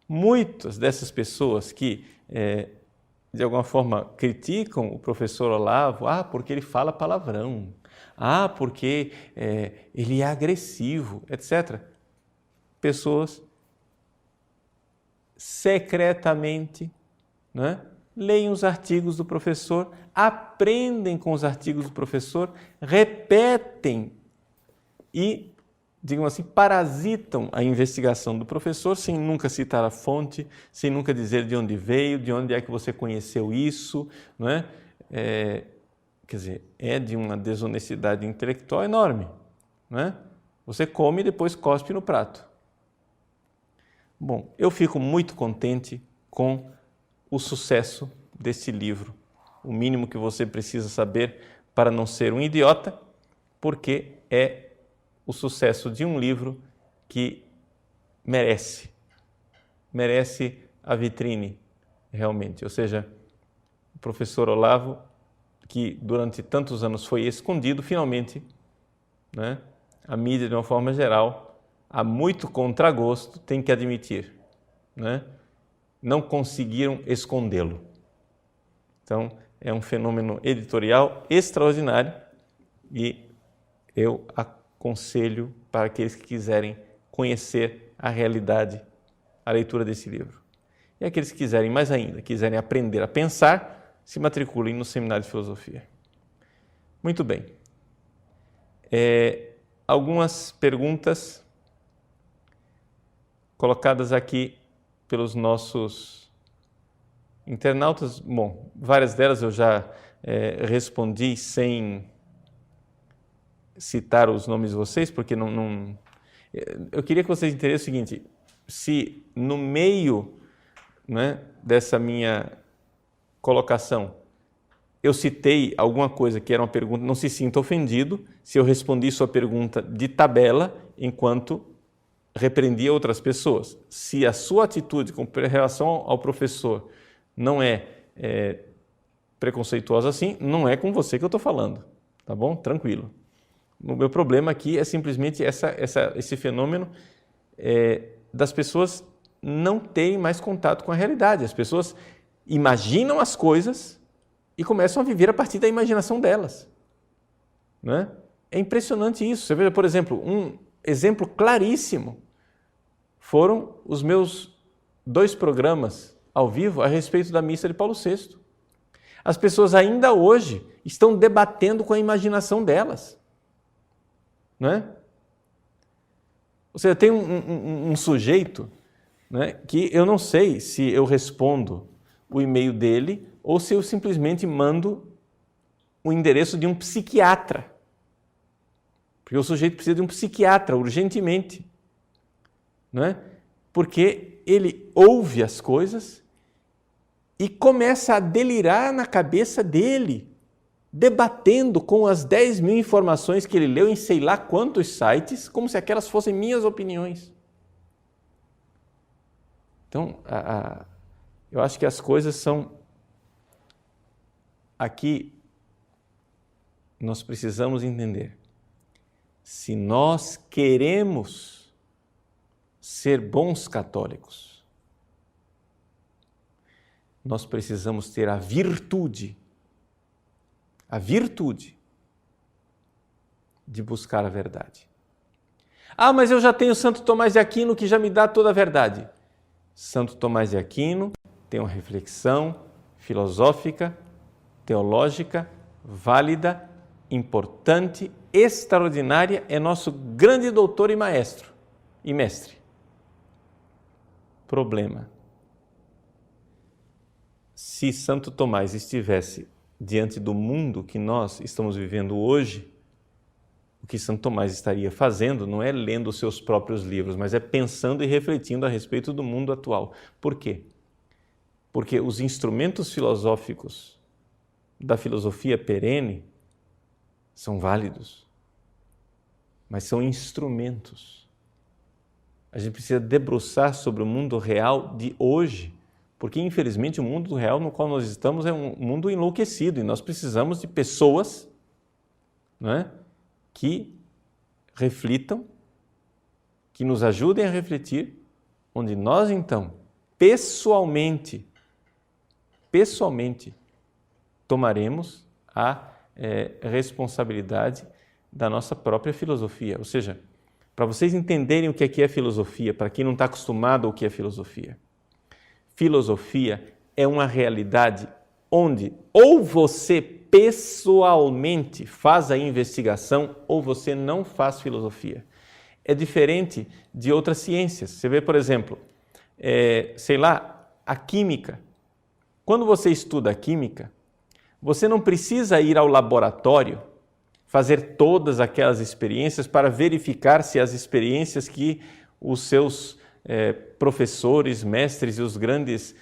muitas dessas pessoas que de alguma forma criticam o professor Olavo, porque ele fala palavrão, porque ele é agressivo, etc. Pessoas secretamente, né, leem os artigos do professor, aprendem com os artigos do professor, repetem e, digamos assim, parasitam a investigação do professor sem nunca citar a fonte, sem nunca dizer de onde veio, de onde é que você conheceu isso, não é? Quer dizer, é de uma desonestidade intelectual enorme, não é? Você come e depois cospe no prato. Bom, eu fico muito contente com o sucesso desse livro. O mínimo que você precisa saber para não ser um idiota, porque é o sucesso de um livro que merece a vitrine, realmente. Ou seja, o professor Olavo, que durante tantos anos foi escondido, finalmente, né, a mídia, de uma forma geral, há muito contragosto, tem que admitir, né, não conseguiram escondê-lo. Então, é um fenômeno editorial extraordinário e eu aconselho para aqueles que quiserem conhecer a realidade, a leitura desse livro. E aqueles que quiserem mais ainda, quiserem aprender a pensar, se matriculem no Seminário de Filosofia. Muito bem. Algumas perguntas colocadas aqui pelos nossos internautas. Bom, várias delas eu já respondi sem citar os nomes de vocês, porque não... Eu queria que vocês entendessem o seguinte: se no meio, né, dessa minha colocação eu citei alguma coisa que era uma pergunta, não se sinta ofendido se eu respondi sua pergunta de tabela enquanto repreendia outras pessoas. Se a sua atitude com relação ao professor não é preconceituosa assim, não é com você que eu estou falando, tá bom? Tranquilo. O meu problema aqui é simplesmente esse fenômeno das pessoas não terem mais contato com a realidade. As pessoas imaginam as coisas e começam a viver a partir da imaginação delas, né? É impressionante isso. Você veja, por exemplo, um exemplo claríssimo foram os meus 2 programas ao vivo a respeito da missa de Paulo VI. As pessoas ainda hoje estão debatendo com a imaginação delas, né? Ou seja, tem um sujeito, né, que eu não sei se eu respondo o e-mail dele ou se eu simplesmente mando o endereço de um psiquiatra. Porque o sujeito precisa de um psiquiatra urgentemente, né? Porque ele ouve as coisas e começa a delirar na cabeça dele, debatendo com as 10.000 informações que ele leu em sei lá quantos sites, como se aquelas fossem minhas opiniões. Então, eu acho que as coisas são... Aqui, nós precisamos entender. Se nós queremos ser bons católicos, nós precisamos ter a virtude a virtude de buscar a verdade. Ah, mas eu já tenho Santo Tomás de Aquino que já me dá toda a verdade. Santo Tomás de Aquino tem uma reflexão filosófica, teológica, válida, importante, extraordinária, é nosso grande doutor e maestro e mestre. Problema. Se Santo Tomás estivesse diante do mundo que nós estamos vivendo hoje, o que Santo Tomás estaria fazendo não é lendo os seus próprios livros, mas é pensando e refletindo a respeito do mundo atual. Por quê? Porque os instrumentos filosóficos da filosofia perene são válidos, mas são instrumentos. A gente precisa debruçar sobre o mundo real de hoje, porque infelizmente o mundo real no qual nós estamos é um mundo enlouquecido e nós precisamos de pessoas, não é, que reflitam, que nos ajudem a refletir, onde nós então, pessoalmente, tomaremos a responsabilidade da nossa própria filosofia. Ou seja, para vocês entenderem o que é filosofia, para quem não está acostumado ao que é filosofia. Filosofia é uma realidade onde ou você pessoalmente faz a investigação ou você não faz filosofia. É diferente de outras ciências. Você vê, por exemplo, a química. Quando você estuda a química, você não precisa ir ao laboratório fazer todas aquelas experiências para verificar se as experiências que os seus professores, mestres e os grandes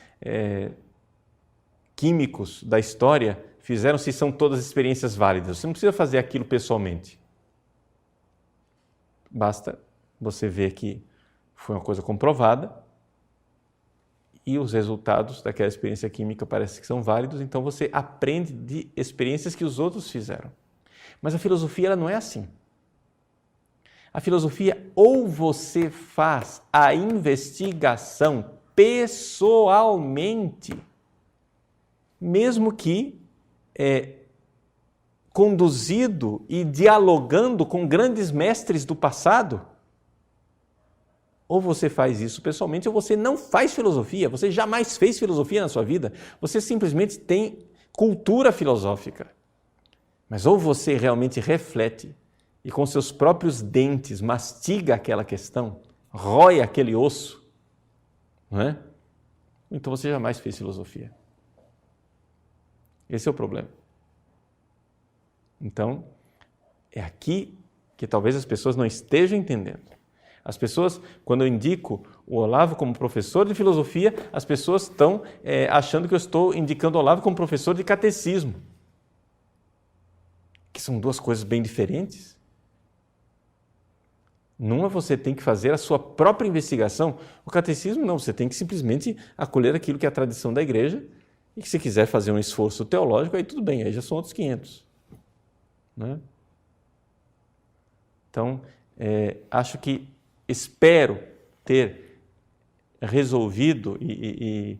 químicos da história fizeram, se são todas experiências válidas. Você não precisa fazer aquilo pessoalmente. Basta você ver que foi uma coisa comprovada e os resultados daquela experiência química parecem que são válidos, então você aprende de experiências que os outros fizeram. Mas a filosofia ela não é assim. A filosofia, ou você faz a investigação pessoalmente, mesmo que conduzido e dialogando com grandes mestres do passado, ou você faz isso pessoalmente, ou você não faz filosofia, você jamais fez filosofia na sua vida, você simplesmente tem cultura filosófica. Mas ou você realmente reflete e com seus próprios dentes mastiga aquela questão, rói aquele osso, não é? Então você jamais fez filosofia. Esse é o problema. Então, é aqui que talvez as pessoas não estejam entendendo. As pessoas, quando eu indico o Olavo como professor de filosofia, as pessoas estão achando que eu estou indicando o Olavo como professor de catecismo, que são duas coisas bem diferentes. Numa você tem que fazer a sua própria investigação. O catecismo não, você tem que simplesmente acolher aquilo que é a tradição da igreja e que se quiser fazer um esforço teológico, aí tudo bem, aí já são outros 500. Né? Então, espero ter resolvido e,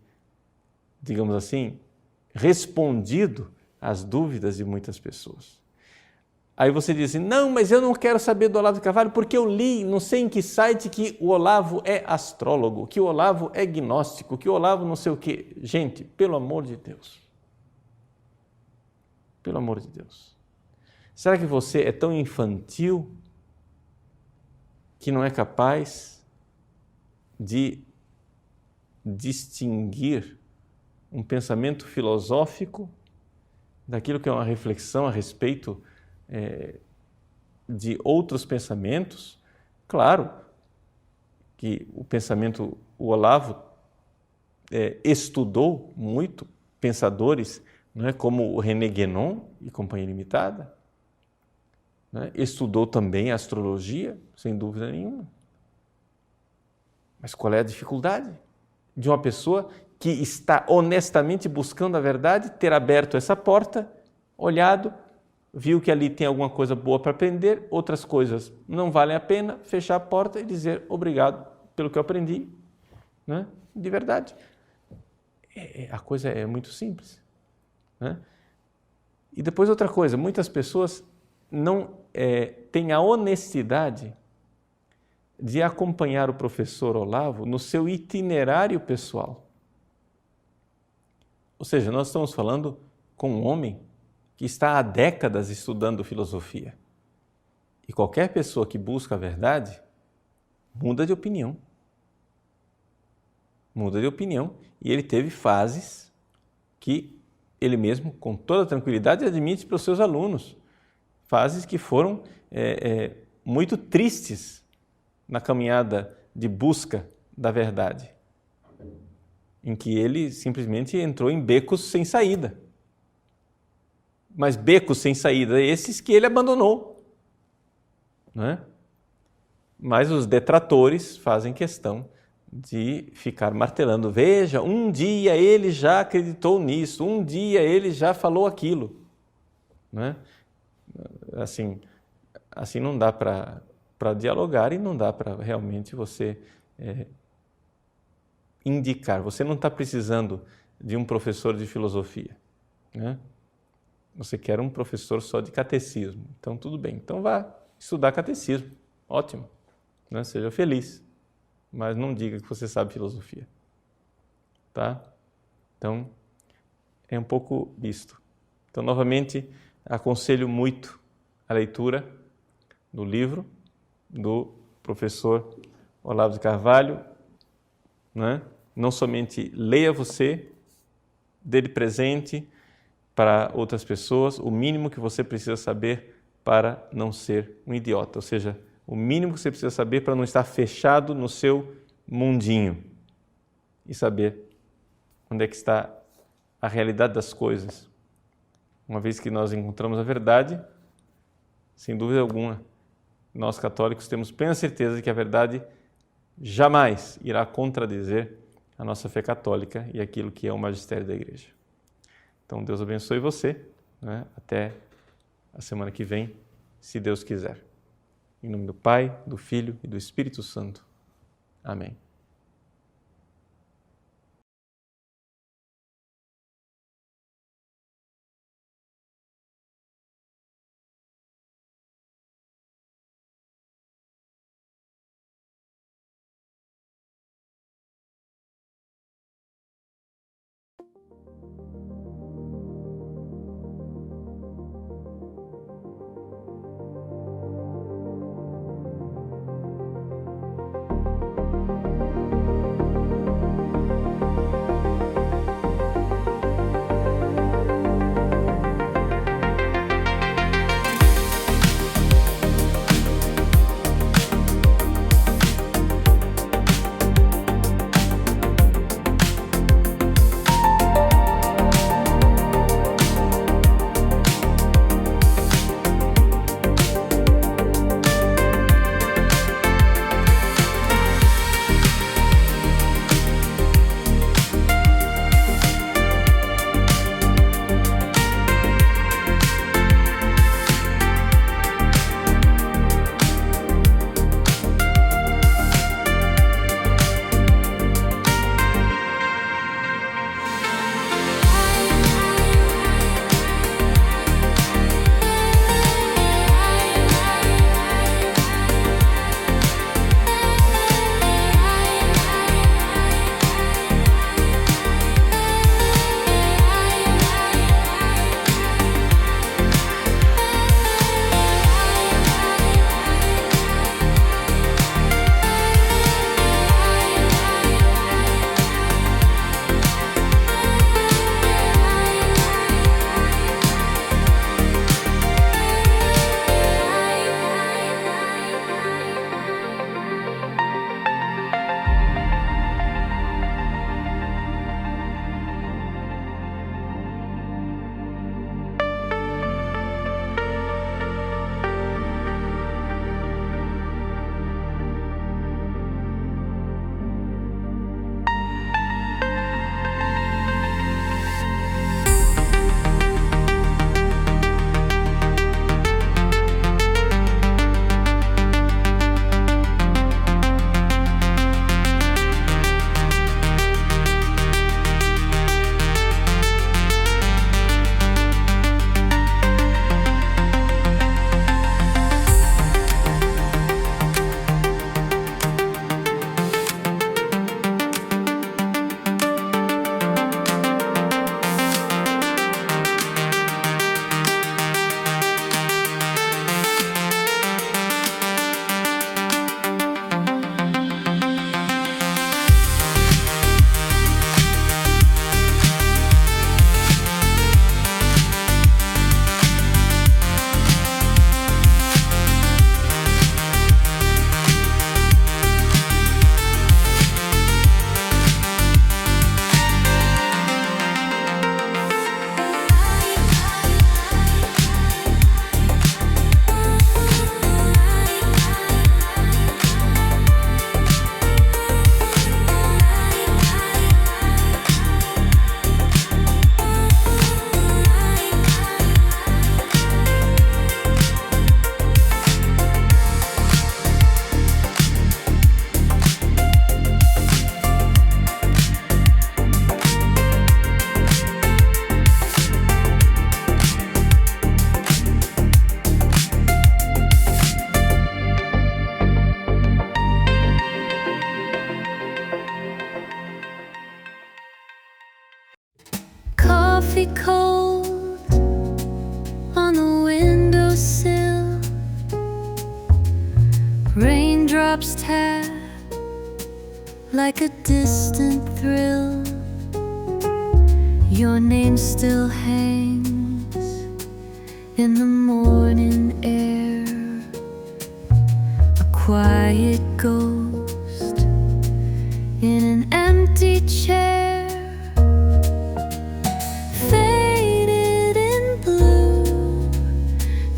digamos assim, respondido às dúvidas de muitas pessoas. Aí você diz assim, não, mas eu não quero saber do Olavo de Carvalho porque eu li, não sei em que site, que o Olavo é astrólogo, que o Olavo é gnóstico, que o Olavo não sei o quê. Gente, pelo amor de Deus. Pelo amor de Deus. Será que você é tão infantil que não é capaz de distinguir um pensamento filosófico daquilo que é uma reflexão a respeito de outros pensamentos? Claro que o Olavo estudou muito pensadores, não é, como o René Guénon e Companhia Limitada, né? Estudou também a astrologia, sem dúvida nenhuma. Mas qual é a dificuldade de uma pessoa que está honestamente buscando a verdade, ter aberto essa porta, olhado, viu que ali tem alguma coisa boa para aprender, outras coisas não valem a pena, fechar a porta e dizer obrigado pelo que eu aprendi, né? De verdade. A coisa é muito simples, né? E depois outra coisa, muitas pessoas não têm a honestidade de acompanhar o professor Olavo no seu itinerário pessoal. Ou seja, nós estamos falando com um homem que está há décadas estudando filosofia. E qualquer pessoa que busca a verdade muda de opinião. Muda de opinião. E ele teve fases que ele mesmo, com toda tranquilidade, admite para os seus alunos. Fases que foram muito tristes na caminhada de busca da verdade, em que ele simplesmente entrou em becos sem saída. Mas becos sem saída, esses que ele abandonou. Não é? Mas os detratores fazem questão de ficar martelando. Veja, um dia ele já acreditou nisso, um dia ele já falou aquilo. Não é? Assim não dá para dialogar e não dá para realmente você indicar. Você não está precisando de um professor de filosofia, né? Você quer um professor só de catecismo. Então, tudo bem. Então, vá estudar catecismo. Ótimo. Né? Seja feliz. Mas não diga que você sabe filosofia. Tá? Então, é um pouco isto. Então, novamente, aconselho muito a leitura do livro do professor Olavo de Carvalho, né? Não somente leia você, dê de presente para outras pessoas o mínimo que você precisa saber para não ser um idiota, ou seja, o mínimo que você precisa saber para não estar fechado no seu mundinho e saber onde é que está a realidade das coisas. Uma vez que nós encontramos a verdade, sem dúvida alguma, nós católicos temos plena certeza de que a verdade jamais irá contradizer a nossa fé católica e aquilo que é o magistério da Igreja. Então, Deus abençoe você, né? Até a semana que vem, se Deus quiser. Em nome do Pai, do Filho e do Espírito Santo. Amém. coffee cold on the windowsill. Raindrops tap like a distant thrill. Your name still hangs in the morning air, a quiet ghost in an empty chair, faded in blue,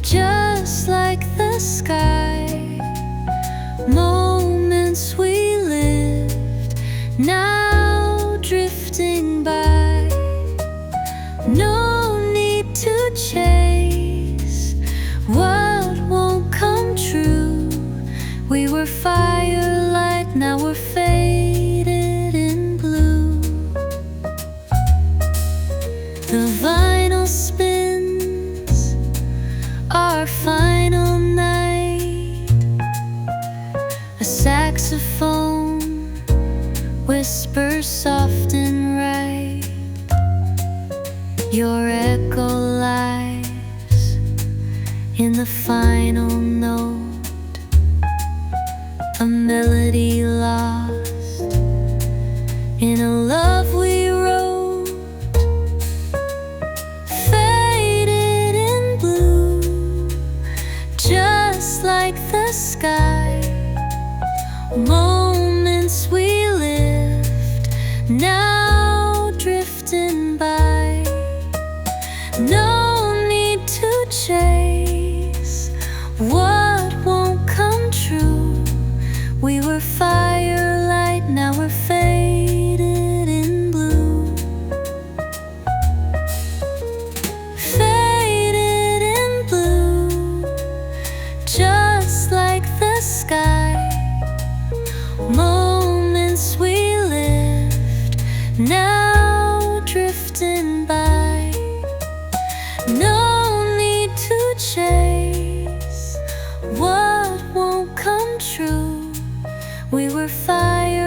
just like the sky. Moments we lived, now drifting by. No need to chase what won't come true. We were firelight, now we're faded in blue. The vinyl spins our final night. A saxophone whispers soft and right. Your echo lies in the final note, a melody lost in a love we wrote. Faded in blue, just like the sky. Moments we lived, now drifting by. No need to chase what won't come true. We were firelight, now we're faded in blue. Faded in blue, just like the sky. Moments we lived, now drifting by. No need to chase what won't come true. We were fire